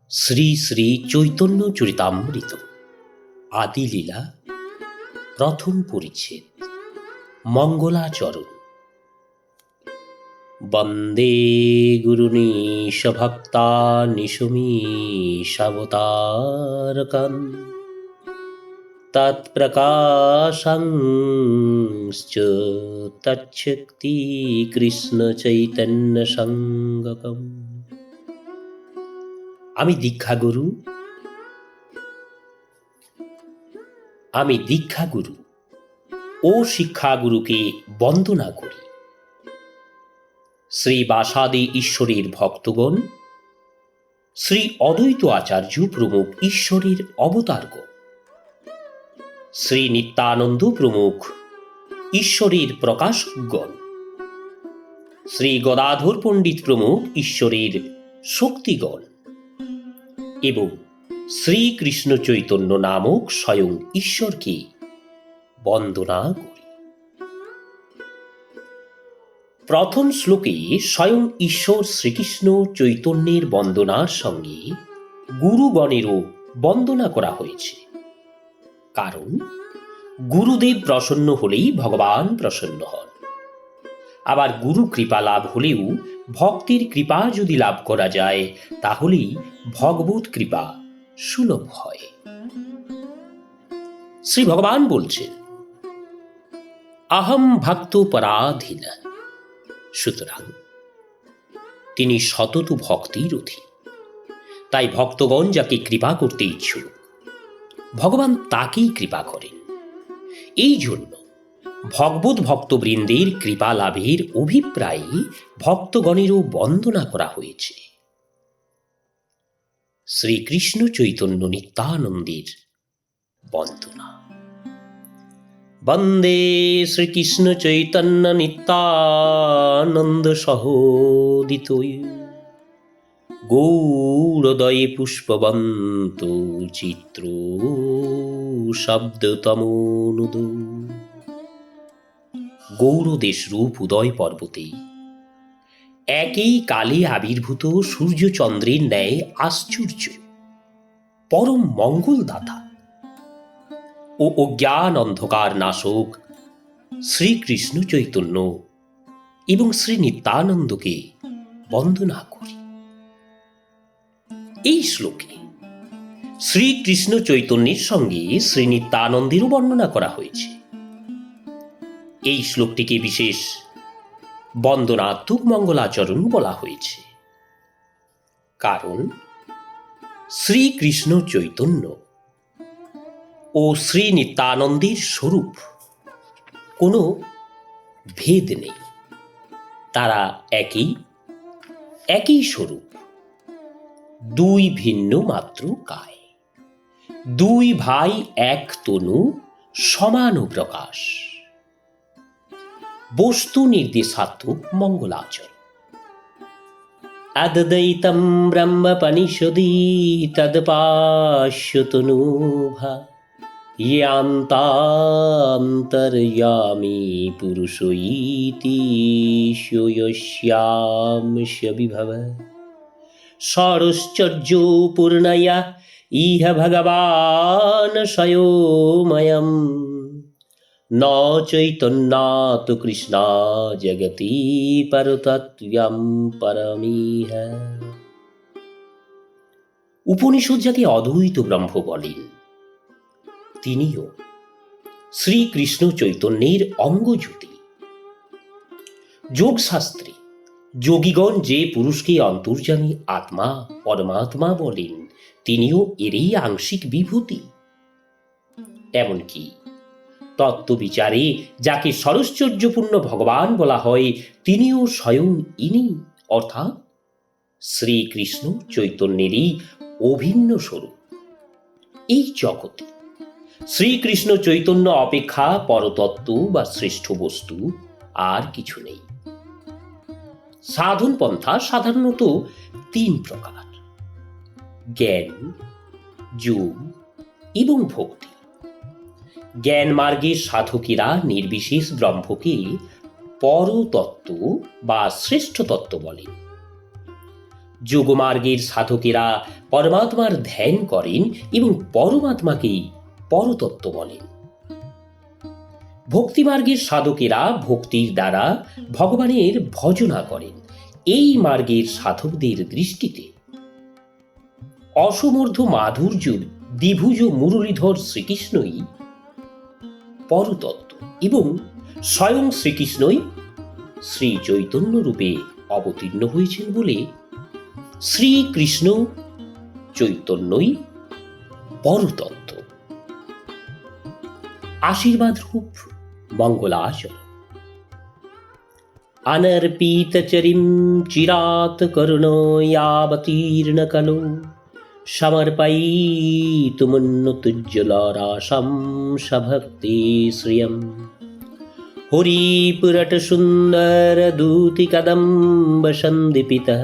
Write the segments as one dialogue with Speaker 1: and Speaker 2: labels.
Speaker 1: শ্রী শ্রী চৈতন্য চরিতামৃত আদিলীলা প্রথম পরিচ্ছেদ মঙ্গলাচরণ। বন্দে গুরুনীশভক্তানিশমীশাবতারকান তৎপ্রকাশাংশ্চ তচ্ছক্তি কৃষ্ণ চৈতন্য সঙ্গকম। আমি দীক্ষাগুরু ও শিক্ষাগুরুকে বন্দনা করি। শ্রী বাসাদি ঈশ্বরের ভক্তগণ, শ্রী অদ্বৈত আচার্য প্রমুখ ঈশ্বরের অবতারগণ, শ্রী নিত্যানন্দ প্রমুখ ঈশ্বরের প্রকাশকগণ, শ্রী গদাধর পণ্ডিত প্রমুখ ঈশ্বরের শক্তিগণ এবং শ্রীকৃষ্ণ চৈতন্য নামক স্বয়ং ঈশ্বরকে বন্দনা করি। প্রথম শ্লোকে স্বয়ং ঈশ্বর শ্রীকৃষ্ণ চৈতন্যের বন্দনার সঙ্গে গুরুগণেরও বন্দনা করা হয়েছে। কারণ গুরুদেব প্রসন্ন হলেই ভগবান প্রসন্ন হন। আবার গুরু কৃপা লাভ হলেও ভক্তের কৃপা যদি লাভ করা যায় তাহলেই ভগবত কৃপা সুলভ হয়। শ্রী ভগবান বলছেন, আহম ভক্ত পরাধীন। সুতরাং তিনি সতত ভক্তির অধীন। তাই ভক্তগণ যাকে কৃপা করতে ইচ্ছুক ভগবান তাকেই কৃপা করেন। এই জন্য ভগবত ভক্তবৃন্দের কৃপা লাভের অভিপ্রায়ে ভক্তগণেরও বন্দনা করা হয়েছে। শ্রীকৃষ্ণ চৈতন্য নিত্যানন্দের বন্দনা। বন্দে শ্রীকৃষ্ণ চৈতন্য নিত্যানন্দ সহোদিত গৌরদয়ে পুষ্পবন্ত চিত্র শব্দতমোনুদ। গৌরদেশ রূপ উদয় পর্বতে একই কালে আবির্ভূত সূর্যচন্দ্রের ন্যায় আশ্চর্য পরম মঙ্গলদাতা ও অজ্ঞান অন্ধকার নাশক শ্রীকৃষ্ণ চৈতন্য এবং শ্রী নিত্যানন্দকে বন্দনা করি। এই শ্লোকে শ্রীকৃষ্ণ চৈতন্যের সঙ্গে শ্রী নিত্যানন্দেরও বর্ণনা করা হয়েছে। এই শ্লোকটিকে বিশেষ বন্দনাত্মক মঙ্গলাচরণ বলা হয়েছে। কারণ শ্রীকৃষ্ণ চৈতন্য ও শ্রী নিত্যানন্দের স্বরূপ কোনো ভেদ নেই। তারা একই স্বরূপ, দুই ভিন্ন মাত্র কায়, দুই ভাই এক তনু সমান প্রকাশ। বস্তু নির্দেশাত্মক মঙ্গলাচরণ। অদ্বৈতম ব্রহ্মোপনিষদি তদ্ভাষ্যতনুভা ইয়ান্তান্তর্যামী পুরুষ ইতি স্যস্যাংশ বিভব ষড়শ্চর্য পূর্ণয়া ইহ ভগবান স্বয়ময়ম ন চৈতন্যাৎ কৃষ্ণা জগতি পরতত্ত্বম পরমিহ। উপনিষদ যাকে অদ্বৈত ব্রহ্ম বলেন তিনিও শ্রীকৃষ্ণ চৈতন্যের অঙ্গজ্যোতি। যোগশাস্ত্রে যোগীগণ যে পুরুষকে অন্তর্যামী আত্মা পরমাত্মা বলেন তিনিও এরই আংশিক বিভূতি। এমনকি তত্ত্ববিচারে যাকে সরশ্চর্যপূর্ণ ভগবান বলা হয় তিনিও স্বয়ং ইনি, অর্থাৎ শ্রীকৃষ্ণ চৈতন্যেরই অভিন্ন স্বরূপ। এই জগতে শ্রীকৃষ্ণ চৈতন্য অপেক্ষা পরতত্ত্ব বা শ্রেষ্ঠ বস্তু আর কিছু নেই। সাধন পন্থা সাধারণত তিন প্রকার: জ্ঞান, যোগ এবং ভক্তি। জ্ঞান মার্গের সাধকেরা নির্বিশেষ ব্রহ্মকে পরতত্ত্ব বা শ্রেষ্ঠ তত্ত্ব বলেন। যোগমার্গের সাধকেরা পরমাত্মার ধ্যান করেন এবং পরমাত্মাকেই পরতত্ত্ব বলেন। ভক্তিমার্গের সাধকেরা ভক্তির দ্বারা ভগবানের ভজনা করেন। এই মার্গের সাধকদের দৃষ্টিতে অসমর্থ মাধুর্যের দ্বিভুজ মুরলীধর শ্রীকৃষ্ণই পরতত্ত্ব এবং স্বয়ং শ্রীকৃষ্ণই শ্রী চৈতন্য রূপে অবতীর্ণ হয়েছেন বলে শ্রীকৃষ্ণ চৈতন্যই পরতত্ত্ব। আশীর্বাদ রূপ মঙ্গলাচরণ। অনর্পিতচরিম চিরাত করুণয়াবতীর্ণ কলো সমর্পয়িতুমুন্নতুজ্জ্বলরাশাম সভক্তি শ্রিয়ম হরিপুরট সুন্দর দূতি কদম্ব সন্দীপিতঃ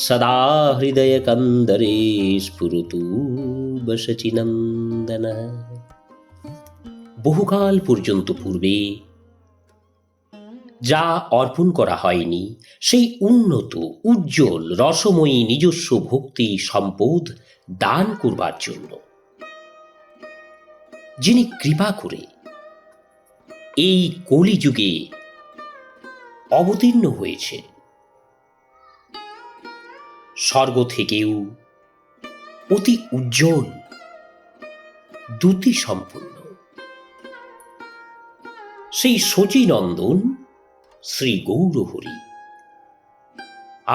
Speaker 1: সদা হৃদয় কন্দরে স্ফুরতু বশচিনন্দনঃ। বহুকাল পর্যন্ত পূর্বে যা অর্পণ করা হয়নি, সেই উন্নত উজ্জ্বল রসময়ী নিজস্ব ভক্তি সম্পদ দান করবার জন্য যিনি কৃপা করে এই কলিযুগে অবতীর্ণ হয়েছে, স্বর্গ থেকেও অতি উজ্জ্বল দ্যুতি সম্পন্ন সেই শচীনন্দন শ্রী গৌরহরি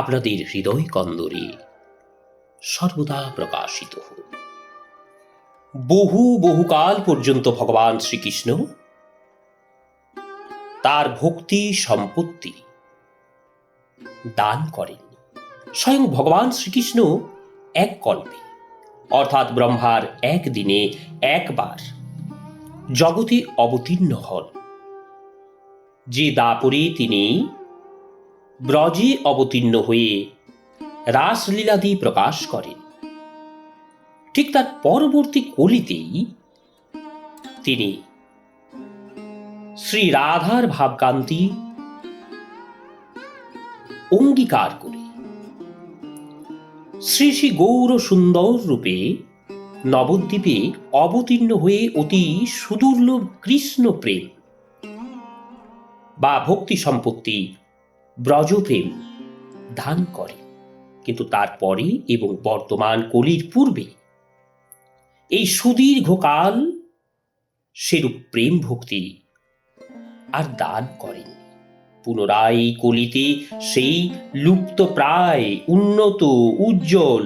Speaker 1: আপনাদের হৃদয় কন্দরে সর্বদা প্রকাশিত হোক। বহুকাল পর্যন্ত ভগবান শ্রীকৃষ্ণ তার ভক্তি সম্পত্তি দান করেননি। স্বয়ং ভগবান শ্রীকৃষ্ণ এক কল্পে অর্থাৎ ব্রহ্মার একদিনে একবার জগতে অবতীর্ণ হন। যে দাপরে তিনি ব্রজে অবতীর্ণ হয়ে রাসলীলাদি প্রকাশ করেন, ঠিক তার পরবর্তী কলিতেই তিনি শ্রী রাধার ভাবকান্তি অঙ্গীকার করে শ্রী শ্রী গৌর সুন্দর রূপে নবদ্বীপে অবতীর্ণ হয়ে অতি সুদুর্লভ কৃষ্ণ প্রেম বা ভক্তি সম্পত্তি ব্রজপ্রেম দান করে। কিন্তু তারপরে এবং বর্তমান কলির পূর্বে এই সুদীর্ঘকাল সেরূপ প্রেম ভক্তি আর দান করেন। পুনরায় এই কলিতে সেই লুপ্ত প্রায় উন্নত উজ্জ্বল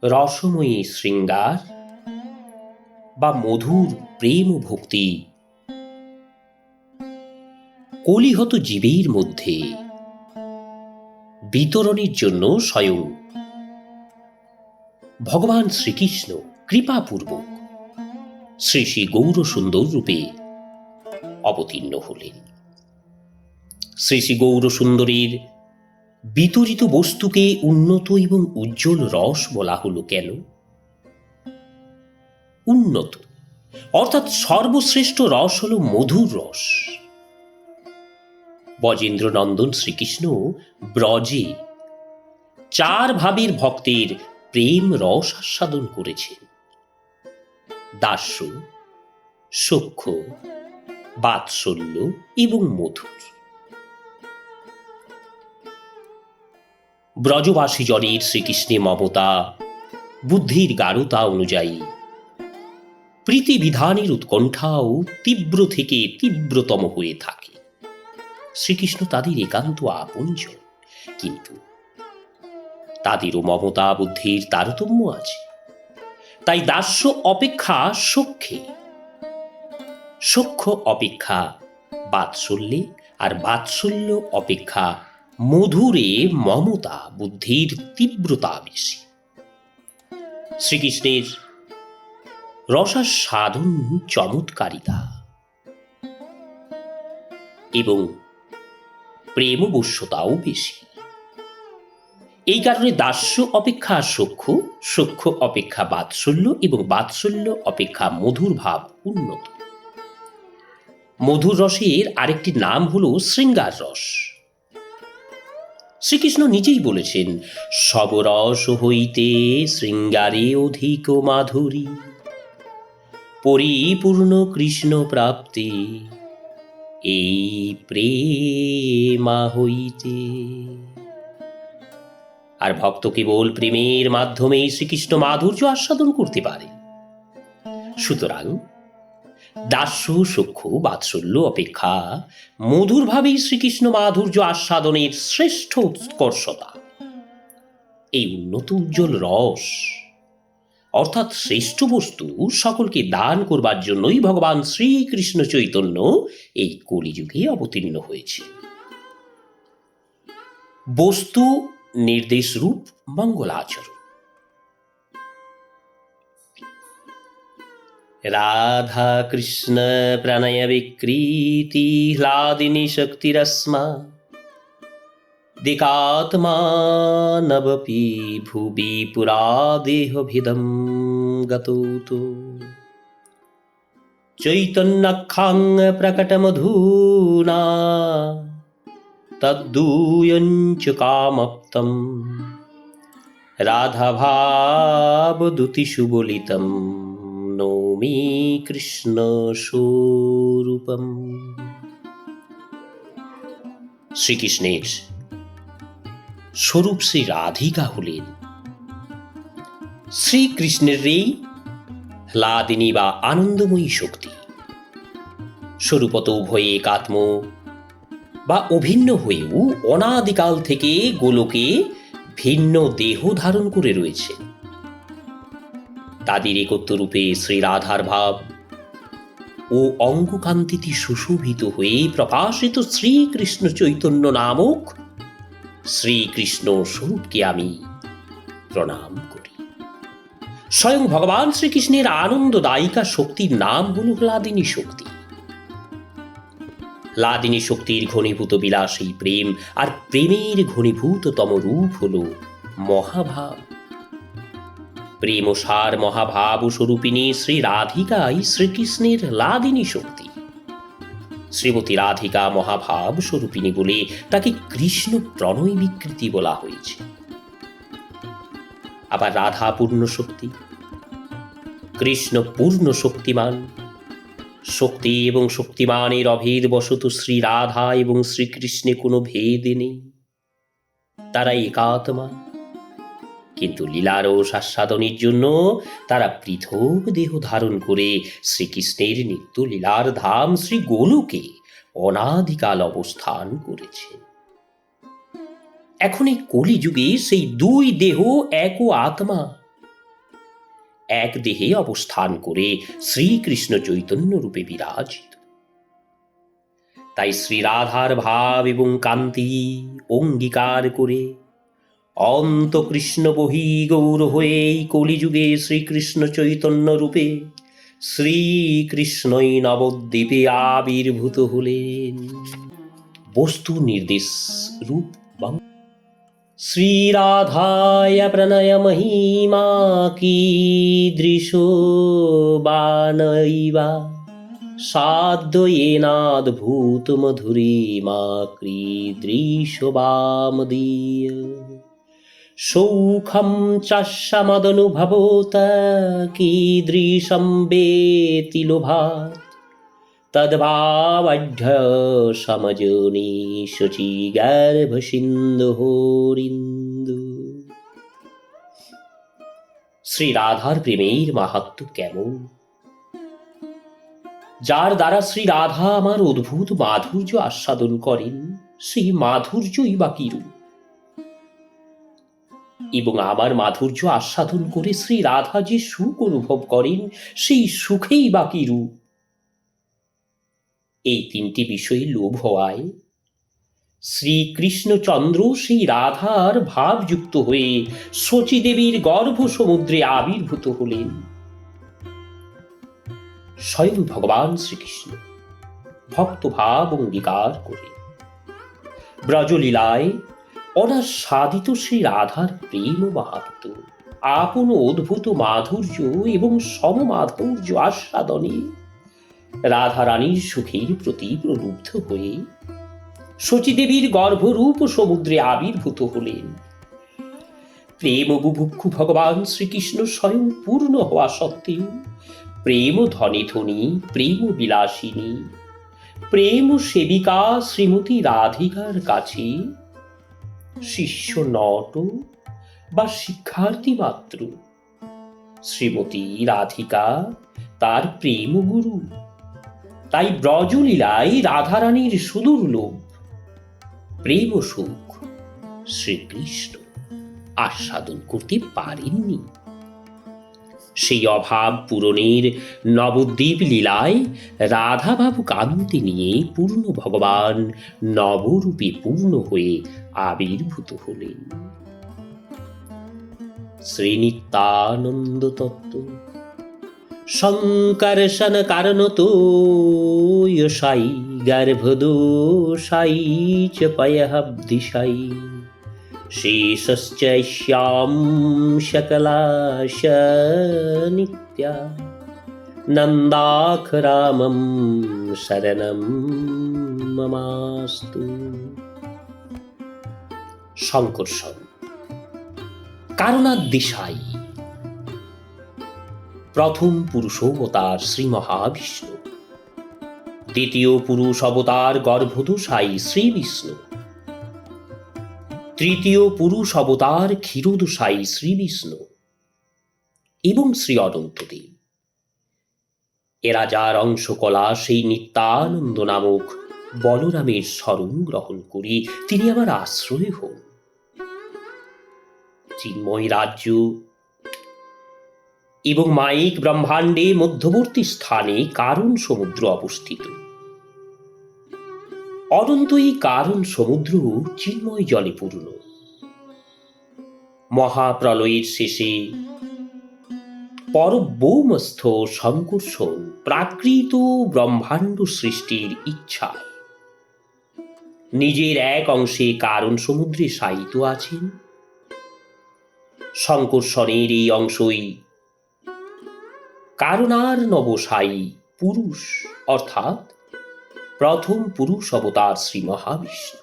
Speaker 1: রসময়ী শৃঙ্গার বা মধুর প্রেম ভক্তি কলিহত জীবের মধ্যে বিতরণের জন্য স্বয়ং ভগবান শ্রীকৃষ্ণ কৃপাপূর্বক শ্রী শ্রী গৌর সুন্দর রূপে অবতীর্ণ হলেন। শ্রী শ্রী গৌর সুন্দরের বিতরিত বস্তুকে উন্নত এবং উজ্জ্বল রস বলা হলো কেন? উন্নত অর্থাৎ সর্বশ্রেষ্ঠ রস হলো মধুর রস। ব্রজেন্দ্র নন্দন শ্রীকৃষ্ণ ব্রজে চার ভাবের ভক্তের প্রেম রস আস্বাদন করেছেন: দাস্য, সখ্য, বাৎসল্য এবং মধুর। ব্রজবাসী জনের শ্রীকৃষ্ণে মমতা বুদ্ধির গাঢ়তা অনুযায়ী প্রীতি বিধানের উৎকণ্ঠাও তীব্র থেকে তীব্রতম হয়ে থাকে। শ্রীকৃষ্ণ তাদের একান্ত আপনজন, কিন্তু তাদেরও মমতা বুদ্ধির তারতম্য আছে। তাই দাস্য অপেক্ষা সখ্যে, সখ্য অপেক্ষা বাৎসল্যে, আর বাৎসল্য অপেক্ষা মধুরে মমতা বুদ্ধির তীব্রতা বেশি। শ্রীকৃষ্ণের রসাস্বাদন চমৎকারিতা এবং প্রেমবশ্যতাও বেশি। এই কারণে দাস্য অপেক্ষা সখ্য, সখ্য অপেক্ষা বাৎসল্য এবং বাৎসল্য অপেক্ষা মধুর ভাব উন্নত। মধুর রসের আরেকটি নাম হলো শৃঙ্গার রস। শ্রীকৃষ্ণ নিজেই বলেছেন, সবরস হইতে শৃঙ্গারে অধিক মাধুরী, পরিপূর্ণ কৃষ্ণ প্রাপ্তি এই প্রেমা হইতে। আর ভক্ত কেবল প্রেমের মাধ্যমেই শ্রীকৃষ্ণ মাধুর্য আস্বাদন করতে পারে। সুতরাং দাস্য সখ্য বাৎসল্য অপেক্ষা মধুরভাবেই শ্রীকৃষ্ণ মাধুর্য আস্বাদনের শ্রেষ্ঠ উৎকর্ষতা। এই উন্নত উজ্জ্বল রস অর্থাৎ শ্রেষ্ঠ বস্তু সকলকে দান করবার জন্যই ভগবান শ্রীকৃষ্ণ চৈতন্য এই কলিযুগে অবতীর্ণ হয়েছে। বস্তু নির্দেশ রূপ মঙ্গলাচরণ। রাধা কৃষ্ণ প্রণয় বিকৃতি হ্লাদিনী শক্তিরস্মা দিকাত্মানবপি ভুবি পুরা দেহভিদম গতৌতো চৈতন্যক্ষাং প্রকটমধুনা তদ্দূয়ঞ্চ কামপ্তম রাধাভাবদূতি সুবলিতম নৌমি কৃষ্ণ স্বরূপম। শ্রীকৃষ্ণের স্বরূপ শ্রী রাধিকা হলেন শ্রীকৃষ্ণের এই হ্লাদিনী বা আনন্দময়ী শক্তি। স্বরূপত উভয়ে একাত্ম বা অভিন্ন হয়েও অনাদিকাল থেকে গোলকে ভিন্ন দেহ ধারণ করে রয়েছে। তাদের একত্ব রূপে শ্রী রাধার ভাব ও অঙ্গকান্তিতে সুশোভিত হয়ে প্রকাশিত শ্রীকৃষ্ণ চৈতন্য নামক শ্রীকৃষ্ণ স্বরূপকে আমি প্রণাম করি। স্বয়ং ভগবান শ্রীকৃষ্ণের আনন্দদায়িকা শক্তির নাম হল হ্লাদিনী শক্তি। হ্লাদিনী শক্তির ঘনীভূত বিলাসী প্রেম, আর প্রেমের ঘনীভূততম রূপ হল মহাভাব। প্রেম ও সার মহাভাব স্বরূপিণী শ্রী রাধিকাই শ্রীকৃষ্ণের হ্লাদিনী শক্তি। শ্রীমতী রাধিকা মহাভাব স্বরূপিণী বলে তাকে কৃষ্ণ প্রণয় বিকৃতি বলা হয়েছে। আবার রাধা পূর্ণ শক্তি, কৃষ্ণ পূর্ণ শক্তিমান। শক্তি এবং শক্তিমানের অভেদ বশত শ্রী রাধা এবং শ্রীকৃষ্ণে কোনো ভেদ নেই, তারা একাত্মা। কিন্তু লীলারস আস্বাদনের জন্য তারা পৃথক দেহ ধারণ করে শ্রীকৃষ্ণের নিত্য লীলার ধাম শ্রী গোলকে অনাদিকাল অবস্থান করেছে। এখন এই কলিযুগে সেই দুই দেহ এক আত্মা এক দেহে অবস্থান করে শ্রীকৃষ্ণ চৈতন্য রূপে বিরাজিত। তাই শ্রী রাধার ভাব এবং কান্তি অঙ্গীকার করে অন্ত কৃষ্ণ বহি গৌর হয়ে এই কলিযুগে শ্রীকৃষ্ণ চৈতন্য রূপে শ্রীকৃষ্ণই নবদ্বীপে আবির্ভূত হলেন। বস্তু নির্দেশ রূপ শ্রী রাধায় প্রণয় মহিমা কীদৃশো বা নৈবা সাধ্যয়েনাদ্ভূত মধুরিমা কীদৃশো বা মদীয় সৌখম চাস্যমদনুভবত কীদৃশং বেতি লোভাৎ তদ্ভাবাঢ্য সমজনি শুচি গর্ভ সিন্ধুহরিন্দু। শ্রী রাধার প্রেমের মাহাত্ম্য কেমন, যার দ্বারা শ্রী রাধা আমার অদ্ভুত মাধুর্য আস্বাদন করেন, সেই মাধুর্যই বা কিরূপ, এবং আমার মাধুর্য আস্বাদন করে শ্রী রাধা যে সুখ অনুভব করেন, সেই সুখেই বা কিরূপ। এই তিনটি বিষয়ে লোভ হওয়ায় শ্রীকৃষ্ণচন্দ্র সেই রাধার ভাবযুক্ত হয়ে শচীদেবীর গর্ভ সমুদ্রে আবির্ভূত হলেন। স্বয়ং ভগবান শ্রীকৃষ্ণ ভক্ত ভাব অঙ্গীকার করে ব্রজলীলায় অনাস্বাদিত শ্রী রাধার প্রেম ও মাহাত্ম্য, আপন অদ্ভুত মাধুর্য এবং সমমাধুর্য আস্বাদনে রাধারানীর সুখের প্রতি প্রলুব্ধ হয়ে শচীদেবীর গর্ভরূপ সমুদ্রে আবির্ভূত হলেন। প্রেম বুভুক্ষু ভগবান শ্রীকৃষ্ণ স্বয়ং পূর্ণ হওয়া সত্ত্বেও প্রেম ধনে ধনী, প্রেম বিলাসিনী, প্রেম সেবিকা শ্রীমতী রাধিকার কাছে শিষ্য নট বা শিক্ষার্থী মাত্র। শ্রীমতী রাধিকা তার প্রেম গুরু। তাই ব্রজলীলায় রাধারানীর সুদুর্লভ প্রেম সুখ শ্রীকৃষ্ণ আস্বাদন করতে পারেননি। সেই অভাব পূরণের নবদ্বীপ লীলায় রাধাবাবু কান্তি নিয়ে পূর্ণ ভগবান নবরূপে পূর্ণ হয়ে আবির্ভূত হলেন। শ্রীনিত্যানন্দ তত্ত্ব শঙ্কর্ষণ কারণতো সাই গর্ভদোষাই চ পয়ঃব্দিশাই শেষশ্চ শ্যাম সকলাশ নিত্যা নন্দাখরামম শরণম মমাস্তু। শঙ্কর্ষণ কারণাদ্দিশাই প্রথম পুরুষ অবতার শ্রী মহাবিষ্ণু, দ্বিতীয় পুরুষ অবতার গর্ভদোষাই শ্রী বিষ্ণু, তৃতীয় পুরুষ অবতার ক্ষীরোদোষাই শ্রী বিষ্ণু এবং শ্রী অনন্তদেব। এরা যার অংশকলা সেই নিত্যানন্দ নামক বলরামের স্মরণ গ্রহণ করে তিনি আমার আশ্রয় হন। চিন্ময় রাজ্য এবং মায়িক ব্রহ্মাণ্ডে মধ্যবর্তী স্থানে কারণ সমুদ্র অবস্থিত। অনন্ত এই কারণ সমুদ্র চিন্ময় জলে পূর্ণ। মহাপ্রলয়ের শেষে পরব্রহ্মস্থ শঙ্কর্ষণ প্রাকৃত ব্রহ্মাণ্ড সৃষ্টির ইচ্ছায় নিজের এক অংশে কারণ সমুদ্রে শায়িত আছেন। শঙ্কর্ষণের এই অংশই কারণার্ণবশায়ী পুরুষ অর্থাৎ প্রথম পুরুষ অবতার শ্রী মহাবিষ্ণু।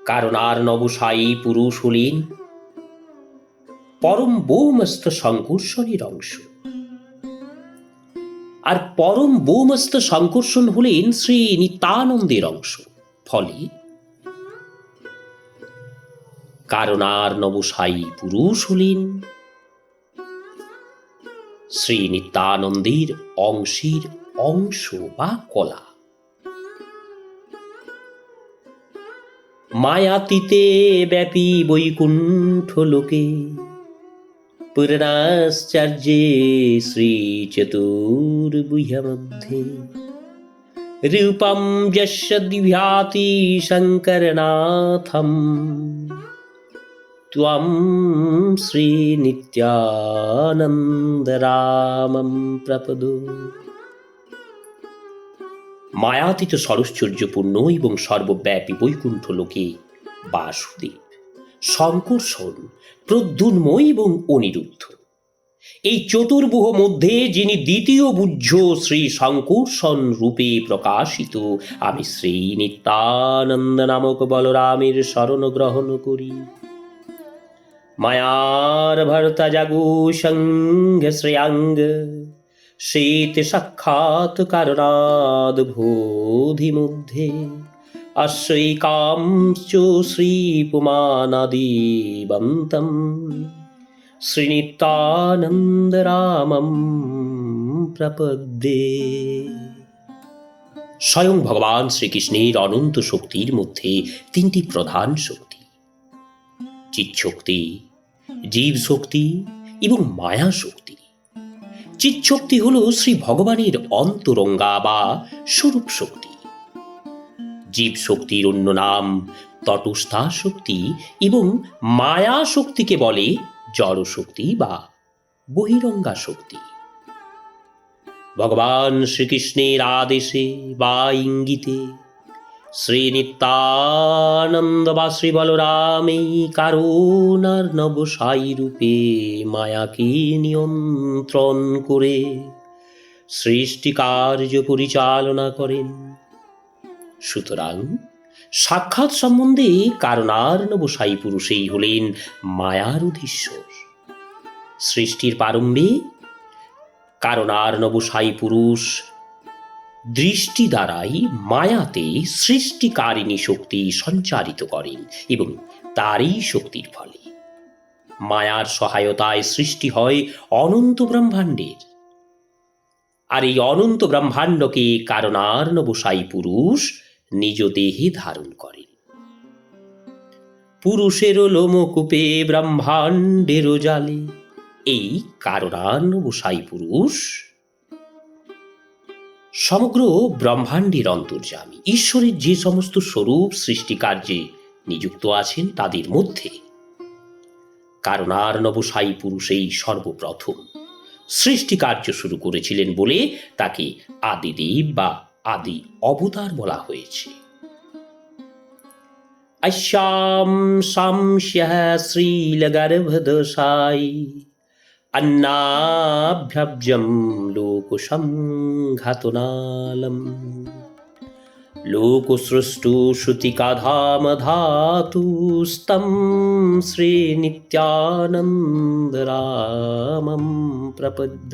Speaker 1: কারণার্ণবশায়ী পুরুষ হলেন পরম ব্রহ্মস্থ শঙ্কর্ষণের অংশ, আর পরম ব্রহ্মস্থ শঙ্কর্ষণ হলেন শ্রী নিত্যানন্দের অংশ। ফলে কারণার্ণবশায়ী পুরুষ হলেন শ্রী নিত্যানন্দের অংশের অংশ বা কলা। মায়াতীতে ব্যাপী বৈকুণ্ঠ লোকে পূর্ণাশ্চর্যে শ্রী চতুর্ভুজ মধ্যে রূপম যস্য দিভ্যাতি শঙ্করনাথম ত্বম শ্রী নিত্যানন্দরামম প্রপদো। মায়াতীত সরশ্চর্যপূর্ণ এবং সর্বব্যাপী বৈকুণ্ঠ লোকে বাসুদেব, শঙ্কর্ষণ, প্রদ্যুন্ময় এবং অনিরুদ্ধ এই চতুর্ভুজ মধ্যে যিনি দ্বিতীয় বুদ্ধ শ্রী শঙ্কর্ষণ রূপে প্রকাশিত, আমি শ্রী নিত্যানন্দ নামক বলরামের শরণ গ্রহণ করি। মায়ার ভর্তা জাগু সঙ্গ শ্রেয়াঙ্গ শীত সাক্ষাৎ কারণাদ বোধি মধ্যে আশ্রয়িকাংশ্চ শ্রী পুমানাদিবন্তম শ্রীনিত্যানন্দ রামম প্রপদ্যে। স্বয়ং ভগবান শ্রীকৃষ্ণের অনন্ত শক্তির মধ্যে তিনটি প্রধান শক্তি, চিৎশক্তি, জীব শক্তি এবং মায়া শক্তি। চিৎশক্তি হল শ্রী ভগবানের অন্তরঙ্গা বা স্বরূপ শক্তি। জীব শক্তির অন্য নাম তটস্থা শক্তি এবং মায়া শক্তিকে বলে জড় শক্তি বা বহিরঙ্গা শক্তি। ভগবান শ্রীকৃষ্ণের আদেশে বা ইঙ্গিতে শ্রী নিত্যানন্দ বা শ্রী বলরাম এই কারণার্ণবশায়ী রূপে মায়াকে নিয়ন্ত্রণ করে সৃষ্টি কার্য পরিচালনা করেন। সুতরাং সাক্ষাৎ সম্বন্ধে কারণার্ণব সাই পুরুষেই হলেন মায়ার অধীশ্বর। সৃষ্টির প্রারম্ভে কারণার্ণব সাই পুরুষ দৃষ্টি দ্বারাই মায়াতে সৃষ্টিকারিণী শক্তি সঞ্চারিত করেন এবং তারই শক্তির ফলে মায়ার সহায়তায় সৃষ্টি হয় অনন্ত ব্রহ্মাণ্ডের। আর এই অনন্ত ব্রহ্মাণ্ডকে কারণার্ণব সাই পুরুষ নিজ দেহে ধারণ করেন। পুরুষের লোমকূপে ব্রহ্মাণ্ডের জালে, এই কারণার্ণব সাই পুরুষ সমগ্র ব্রহ্মাণ্ডের অন্তর্যামী। ঈশ্বরের যে সমস্ত স্বরূপ সৃষ্টিকার্যে নিযুক্ত আছেন তাদের মধ্যে কারণার্ণব সাই পুরুষেই সর্বপ্রথম সৃষ্টিকার্য শুরু করেছিলেন বলে তাকে আদিদেব বা আদি অবতার বলা হয়েছে। আশ্যাম শামস্যঃ শ্রীলগর্ভদশাই अन्नाभ्यब्जं लोकसंघातुनालं लोकसृष्टु श्रुतिकाधामधातुस्तं শ্রীনিত্যানন্দরামं প্রপদ্য।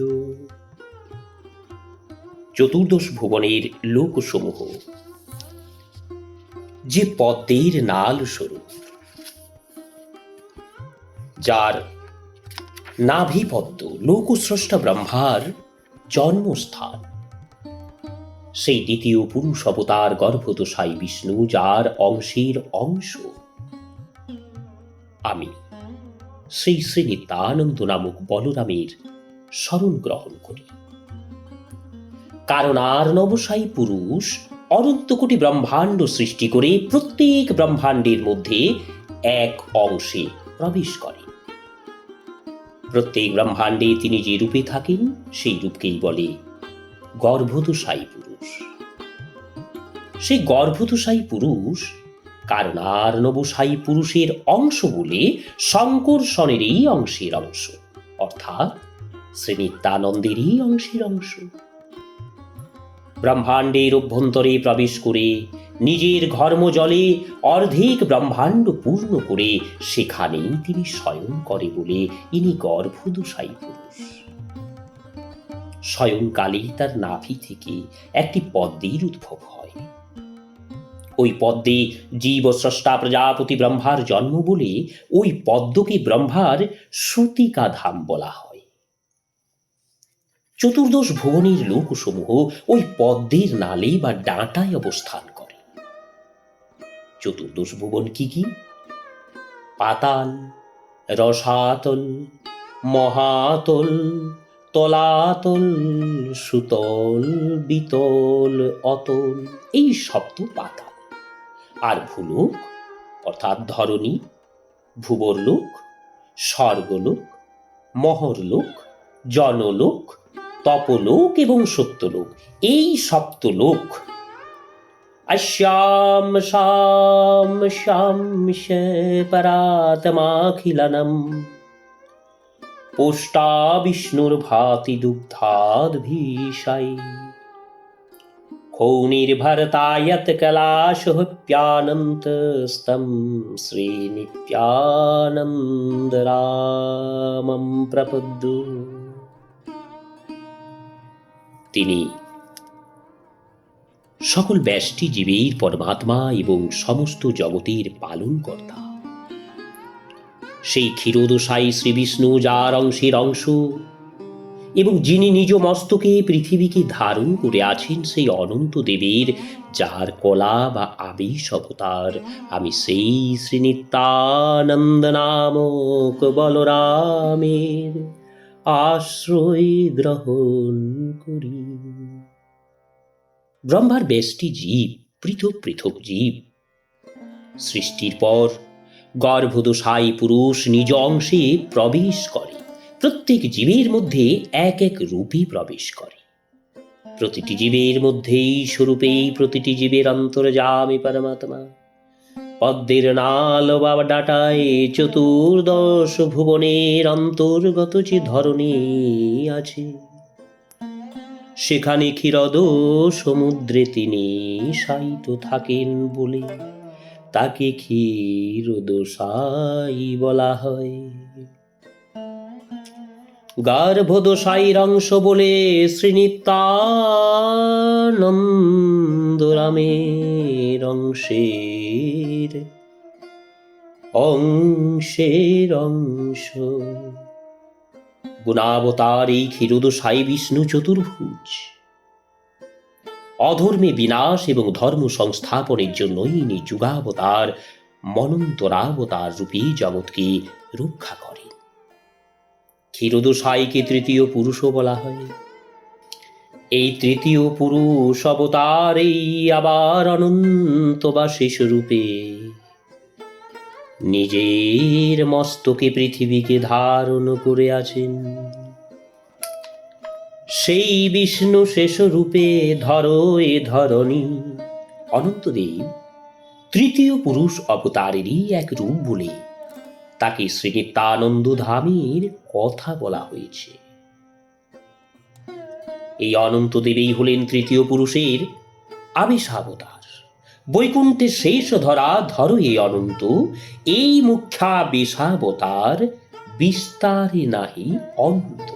Speaker 1: চতুর্দশ ভুবনের লোকসমূহ যে পদ্মের নাল স্বরূপ, যার নাভিপদ্ম লোকস্রষ্টা ব্রহ্মার জন্মস্থান, সেই দ্বিতীয় পুরুষ অবতার গর্ভদশাই বিষ্ণু, যার অংশের অংশ আমি শ্রী শ্রী নিত্যানন্দ নামক বলরামের শরণ গ্রহণ করি। কারণার্ণব সাই পুরুষ অনন্ত কোটি ব্রহ্মাণ্ড সৃষ্টি করে প্রত্যেক ব্রহ্মাণ্ডের মধ্যে এক অংশে প্রবেশ করে। প্রত্যেক ব্রহ্মাণ্ডে তিনি যে রূপে থাকেন সেই রূপকেই বলে গর্ভদশাই পুরুষ। সেই গর্ভদশাই পুরুষ কারণার্ণব সাই পুরুষের অংশ বলে শঙ্কর্ষণেরই অংশের অংশ, অর্থাৎ শ্রী নিত্যানন্দেরই অংশের অংশ। ব্রহ্মাণ্ডের অভ্যন্তরে প্রবেশ করে নিজের ঘর্মজলে অর্ধেক ব্রহ্মাণ্ড পূর্ণ করে সেখানেই তিনি শয়ন করে বলে ইনি গর্ভদশাই পুরুষ। শয়নকালেই তার নাভি থেকে একটি পদ্মের উদ্ভব হয়। ওই পদ্মে জীব স্রষ্টা প্রজাপতি ব্রহ্মার জন্ম বলে ওই পদ্মকে ব্রহ্মার শ্রুতিকা ধাম বলা হয়। চতুর্দশ ভুবনের লোকসমূহ ওই পদ্মের নালে বা ডাঁটায় অবস্থান করে। চতুর্দশ ভুবন কি কি? পাতাল, রসাতল, মহাতল, তলাতল, সুতল, বিতল, অতল, এই সপ্ত পাতাল। আর ভূলোক অর্থাৎ ধরণী, ভুবরলোক, স্বর্গলোক, মহরলোক, জনলোক, তপলোক এবং সত্যলোক, এই সপ্তলোক আশ্যাম শাম শামশে পরাতমাখিলনম পোষ্টা বিষ্ণুর ভাতি দুগ্ধাদ্ভিষাই ক্ষৌনির্ভরতায়ত কলাশহপ্যানন্তস্তম শ্রীনিত্যানন্দরামং প্রপদ্য। তিনি সকল ব্যষ্টি জীবের পরমাত্মা এবং সমস্ত জগতের পালনকর্তা। সেই ক্ষীরোদশাই শ্রী বিষ্ণু, যার অংশের অংশ এবং যিনি নিজ মস্তকে পৃথিবীকে ধারণ করে আছেন, সেই অনন্ত দেবের যার কলা বা আবেশ অবতার, আমি সেই শ্রী নিত্যানন্দ নামক বলরামের আশ্রয় গ্রহণ করি। ব্রহ্মার ব্যষ্টি জীব, পৃথক পৃথক জীব। সৃষ্টির পর গর্ভদশাই পুরুষ নিজ অংশে প্রবেশ করে। প্রত্যেক জীবের মধ্যে এক এক রূপে প্রবেশ করে। প্রতিটি জীবের মধ্যেই স্বরূপেই প্রতিটি জীবের অন্তর্যামী পরমাত্মা। পদ্মের নাল বা ডাটায় চতুর্দশ ভুবনের অন্তর্গত যে ধরণী আছে, সেখানে ক্ষীরদ সমুদ্রে তিনি শায়িত থাকেন বলে তাকে ক্ষীরদোসাই বলা হয়। গর্ভদোসাইর অংশ বলে শ্রীনিত্যানন্দ রামের অংশের অংশ। গুণাবতার এই ক্ষীরদোসাই বিষ্ণু চতুর্ভুজ। অধর্মে বিনাশ এবং ধর্ম সংস্থাপনের জন্যই ইনি যুগাবতার মনন্তরাবতার রূপে জগৎকে রক্ষা করেন। ক্ষীরদোসাইকে তৃতীয় পুরুষও বলা হয়। এই তৃতীয় পুরুষ অবতারেই আবার অনন্ত বা শেষ রূপে নিজের মস্তকে পৃথিবীকে ধারণ করে আছেন। সেই বিষ্ণু শেষ রূপে ধরো এ ধরণী অনন্তদেব তৃতীয় পুরুষ অবতারেরই এক রূপ বলে তাকে শ্রীনিত্যানন্দ ধামের কথা বলা হয়েছে। এই অনন্তদেবই হলেন তৃতীয় পুরুষের আবির্ভাবতার। বৈকুণ্ঠে শেষ ধরা ধরো এ অনন্ত, এই মুখ্যা বিশাবতার বিস্তারে নাহি অন্ত।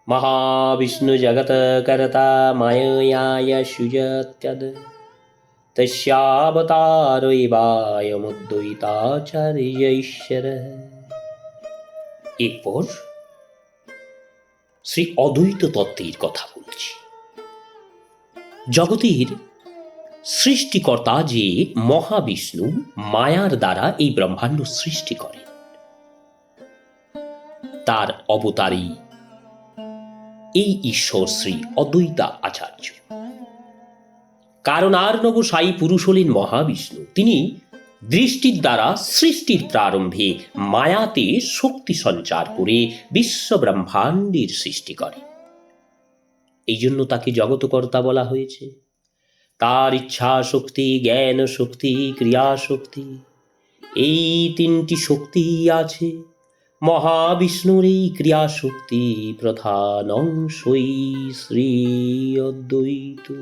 Speaker 1: মহাবিষ্ণু জগত করতা মায়য়ায় সুজত্যদ তস্যাবতার এবায়মদ্বৈতাচার্যৈশ্বর। এরপর শ্রী অদ্বৈত তত্ত্বের কথা বলছি। জগতের সৃষ্টিকর্তা যে মহাবিষ্ণু মায়ার দ্বারা এই ব্রহ্মাণ্ড সৃষ্টি করেন, তার অবতারই এই ঈশ্বর শ্রী অদ্বৈতা আচার্য। কারণার্ণব সাই পুরুষ হলেন মহাবিষ্ণু। তিনি দৃষ্টির দ্বারা সৃষ্টির প্রারম্ভে মায়াতে শক্তি সঞ্চার করে বিশ্ব ব্রহ্মাণ্ডের সৃষ্টি করে। এই জন্য তাকে জগৎকর্তা বলা হয়েছে। তার ইচ্ছা শক্তি, জ্ঞান শক্তি, ক্রিয়া শক্তি, এই তিনটি শক্তি আছে। মহাবিষ্ণুর এই ক্রিয়া শক্তি প্রধান অংশই শ্রী অদ্বৈত।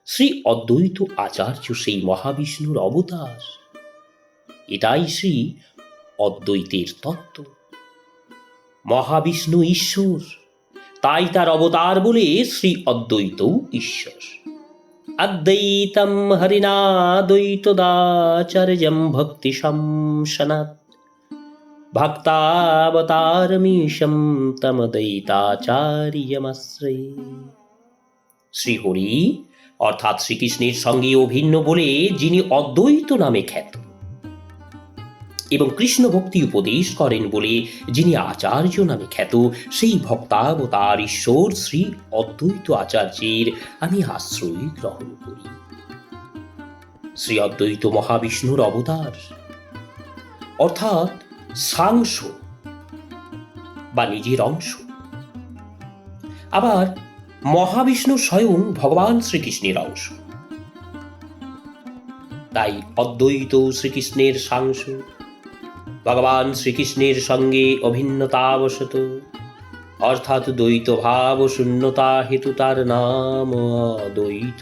Speaker 1: শ্রী অদ্বৈত আচার্য সেই মহাবিষ্ণুর অবতার। এটাই শ্রী অদ্বৈতের তত্ত্ব। মহাবিষ্ণু ঈশ্বর, তাই তার অবতার বলে শ্রী অদ্বৈত ঈশ্বর। অদ্বৈতম হরিণা দ্বৈতদাচার্যম ভক্তি সংসনাৎ ভক্তাবতারমীশম তমদ্বৈতাচার্যমাশ্রয়ে। শ্রীহরি অর্থাৎ শ্রীকৃষ্ণের সঙ্গে অভিন্ন বলে যিনি অদ্বৈত নামে খ্যাত এবং কৃষ্ণ ভক্তি উপদেশ করেন বলে যিনি আচার্য নামে খ্যাত, সেই ভক্তাবতার ঈশ্বর শ্রী অদ্বৈত আচার্যের আমি আশ্রয় গ্রহণ করি। শ্রী অদ্বৈত মহাবিষ্ণুর অবতার, অর্থাৎ সাংশ বা নিজের অংশ। আবার মহাবিষ্ণু স্বয়ং ভগবান শ্রীকৃষ্ণের অংশ। তাই অদ্বৈত শ্রীকৃষ্ণের সাংশ, ভগবান শ্রীকৃষ্ণের সঙ্গে অভিন্নতাবশত অর্থাৎ দ্বৈত ভাব শূন্যতা হেতু তার নাম অদ্বৈত।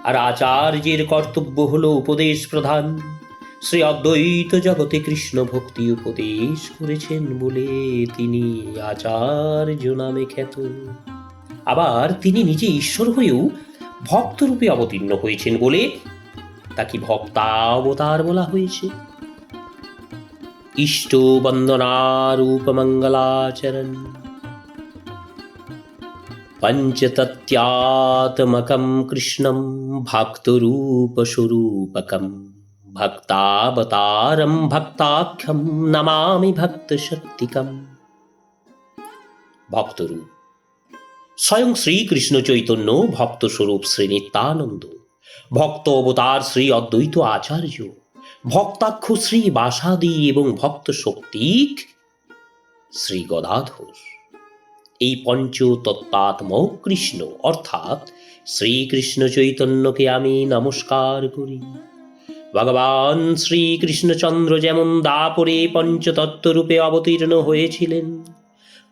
Speaker 1: আর আচার্যের কর্তব্য হল উপদেশ প্রধান। শ্রী অদ্বৈত জগতে কৃষ্ণ ভক্তি উপদেশ করেছেন বলে তিনি আচার্য নামে খ্যাত। আবার তিনি নিজে ঈশ্বর হয়েও ভক্তরূপে অবতীর্ণ হয়েছেন বলে তাকে ভক্তাবতার বলা হয়েছে। ইষ্ট বন্দনারূপ মঙ্গলাচরণ পঞ্চতত্ত্বাত্মকম কৃষ্ণম ভক্তরূপ স্বরূপকম ভক্তাবতারম ভক্তাখ্যম নমামি ভক্ত শক্তিকম। ভক্তরূপ স্বয়ং শ্রীকৃষ্ণ চৈতন্য, ভক্ত স্বরূপ শ্রী নিত্যানন্দ, ভক্ত অবতার শ্রী অদ্বৈত আচার্য, ভক্তাক্ষ শ্রী বাসাদি এবং ভক্ত শক্তিক শ্রী গদাধর। এই পঞ্চতত্ত্বাত্মক কৃষ্ণ অর্থাৎ শ্রীকৃষ্ণ চৈতন্যকে আমি নমস্কার করি। ভগবান শ্রীকৃষ্ণচন্দ্র যেমন দাপরে পঞ্চতত্ত্ব রূপে অবতীর্ণ হয়েছিলেন,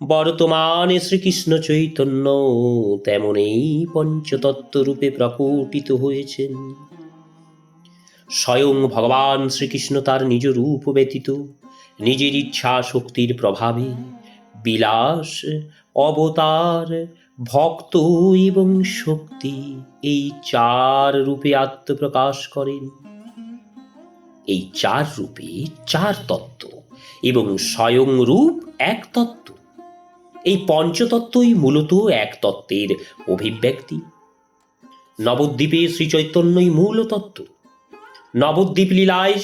Speaker 1: বর্তমানে শ্রীকৃষ্ণ চৈতন্য তেমনই পঞ্চতত্ত্ব রূপে প্রকটিত হয়েছেন। স্বয়ং ভগবান শ্রীকৃষ্ণ তার নিজ রূপ ব্যতীত নিজের ইচ্ছা শক্তির প্রভাবে বিলাস, অবতার, ভক্ত এবং শক্তি এই চার রূপে আত্মপ্রকাশ করেন। এই চার রূপে চার তত্ত্ব এবং স্বয়ং রূপ এক তত্ত্ব। এই পঞ্চতত্ত্বই মূলত এক তত্ত্বের অভিব্যক্তি। নবদ্বীপে শ্রীচৈতন্যই মূল তত্ত্ব। নবদ্বীপ লীলায়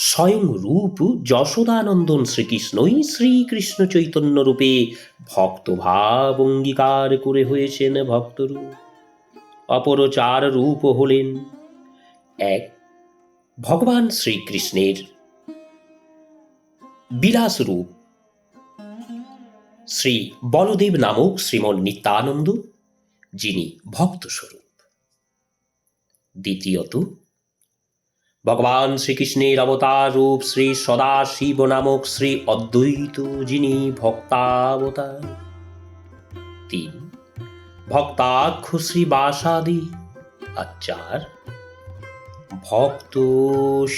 Speaker 1: স্বয়ং রূপ যশোদানন্দন শ্রীকৃষ্ণই শ্রীকৃষ্ণ চৈতন্য রূপে ভক্তভাব অঙ্গীকার করে হয়েছেন ভক্তরূপ। অপর চার রূপ হলেন: এক, ভগবান শ্রীকৃষ্ণের বিলাস রূপ শ্রী বলদেব নামক শ্রীমন নিত্যানন্দ, যিনি ভক্তস্বরূপ। দ্বিতীয়ত, ভগবান শ্রীকৃষ্ণের অবতার রূপ শ্রী সদাশিব নামক শ্রী অদ্বৈত, যিনি ভক্তাবতার। তিন, ভক্তাখ্য শ্রী বাসাদি। আর চার, ভক্ত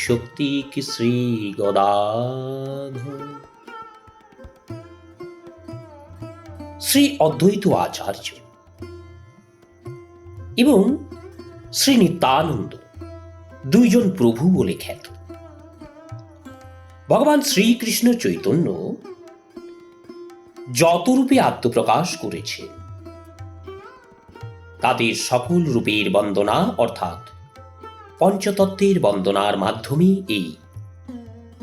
Speaker 1: শক্তিক শ্রী গদাধর। শ্রী অদ্বৈত আচার্য এবং শ্রী নিত্যানন্দ দুইজন প্রভু বলে খ্যাত। ভগবান শ্রীকৃষ্ণ চৈতন্য যত রূপে আত্মপ্রকাশ করেছে তাদের সকল রূপের বন্দনা অর্থাৎ পঞ্চতত্ত্বের বন্দনার মাধ্যমে এই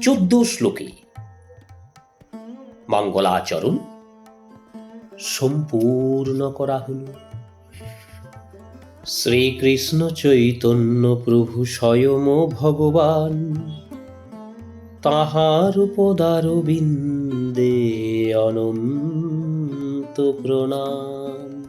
Speaker 1: 14 শ্লোকে মঙ্গলাচরণ সম্পূর্ণ করা হল। শ্রীকৃষ্ণ চৈতন্য প্রভু স্বয়ং ভগবান, তাহার পদারবিন্দে অনন্ত প্রণাম।